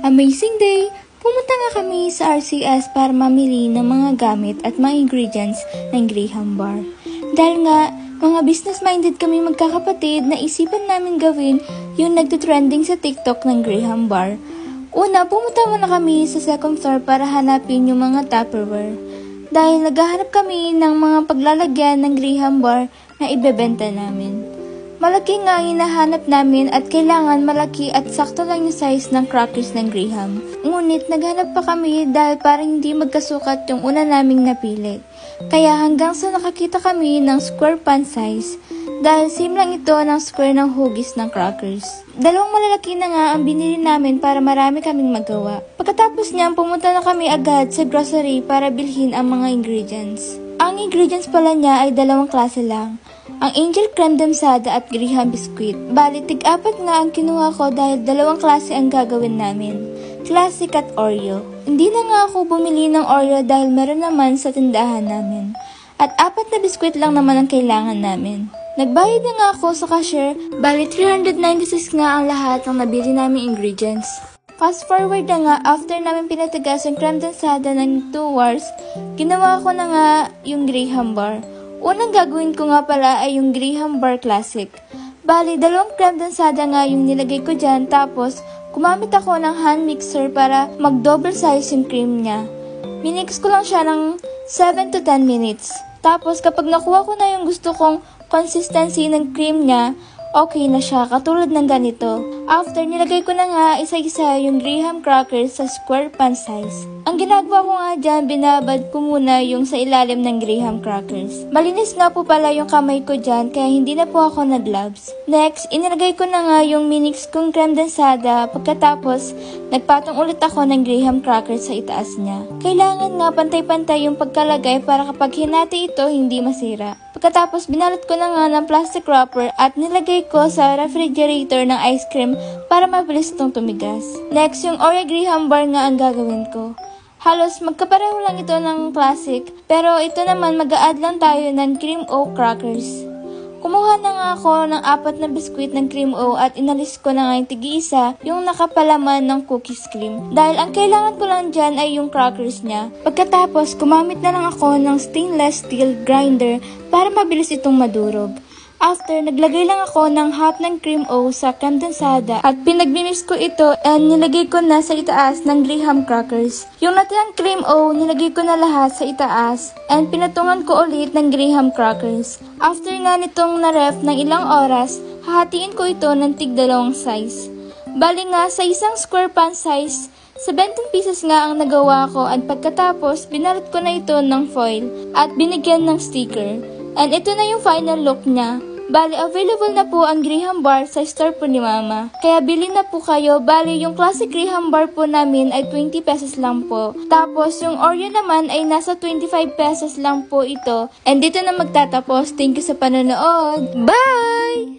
Amazing day! Pumunta nga kami sa RCS para mamili ng mga gamit at mga ingredients ng Graham Bar. Dahil nga, mga business-minded kami magkakapatid na isipan namin gawin yung nagtitrending sa TikTok ng Graham Bar. Una, pumunta muna kami sa second floor para hanapin yung mga Tupperware. Dahil naghahanap kami ng mga paglalagyan ng Graham Bar na ibebenta namin. Malaki nga ang hinahanap namin at kailangan malaki at sakto lang yung size ng crackers ng Graham. Ngunit naghanap pa kami dahil parang hindi magkasukat yung una naming napili. Kaya hanggang sa nakakita kami ng square pan size dahil same lang ito ng square ng hugis ng crackers. Dalawang malalaki na nga ang binili namin para marami kaming magawa. Pagkatapos niyan, pumunta na kami agad sa grocery para bilhin ang mga ingredients. Ang ingredients pala niya ay dalawang klase lang. Ang Angel Creme Damsada at Graham Biscuit. Bali, tig-apat nga ang kinuha ko dahil dalawang klase ang gagawin namin. Classic at Oreo. Hindi na nga ako bumili ng Oreo dahil meron naman sa tindahan namin. At 4 na biskwit lang naman ang kailangan namin. Nagbayad na nga ako sa cashier. Bali, 396 nga ang lahat ng nabili namin ingredients. Fast forward na nga, after namin pinatigas yung creme damsada ng 2 hours, ginawa ko na nga yung Graham Bar. Unang gagawin ko nga pala ay yung Graham Bar Classic. Bali, 2 creme damsada nga yung nilagay ko dyan, tapos gumamit ako ng hand mixer para mag-double size yung cream niya. Minix ko lang siya ng 7 to 10 minutes. Tapos kapag nakuha ko na yung gusto kong consistency ng cream niya, okay na siya, katulad ng ganito. After, nilagay ko na nga isa-isa yung Graham crackers sa square pan size. Ang ginagawa ko nga dyan, binabad ko muna yung sa ilalim ng Graham crackers. Malinis nga po pala yung kamay ko dyan, kaya hindi na po ako nag-gloves. Next, inilagay ko na nga yung minix kong creme damsada. Pagkatapos, nagpatong ulit ako ng Graham crackers sa itaas niya. Kailangan nga pantay-pantay yung pagkalagay para kapag hinati ito, hindi masira. Pagkatapos, binalot ko na nga ng plastic wrapper at nilagay ko sa refrigerator ng ice cream para mabilis itong tumigas. Next, yung Oreo Graham Bar nga ang gagawin ko. Halos magkapareho lang ito ng classic, pero ito naman mag-a-add lang tayo ng cream o crackers. Kumuha na nga ako ng 4 na biskwit ng cream o at inalis ko na nga yung tig-isa yung nakapalaman ng cookies cream. Dahil ang kailangan ko lang dyan ay yung crackers niya. Pagkatapos, gumamit na lang ako ng stainless steel grinder para mabilis itong madurog. After, naglagay lang ako ng half ng cream o sa creme damsada at pinagmimix ko ito and nilagay ko na sa itaas ng Graham crackers. Yung natirang cream o, nilagay ko na lahat sa itaas and pinatungan ko ulit ng Graham crackers. After nga nitong na-ref ng ilang oras, hahatiin ko ito ng tig-2 size. Bali nga, sa isang square pan size, 17 pieces nga ang nagawa ko at pagkatapos, binalot ko na ito ng foil at binigyan ng sticker. And ito na yung final look niya. Bali, available na po ang Graham Bar sa store po ni Mama. Kaya bilhin na po kayo. Bali, yung classic Graham Bar po namin ay 20 pesos lang po. Tapos, yung Oreo naman ay nasa 25 pesos lang po ito. And dito na magtatapos. Thank you sa panonood. Bye!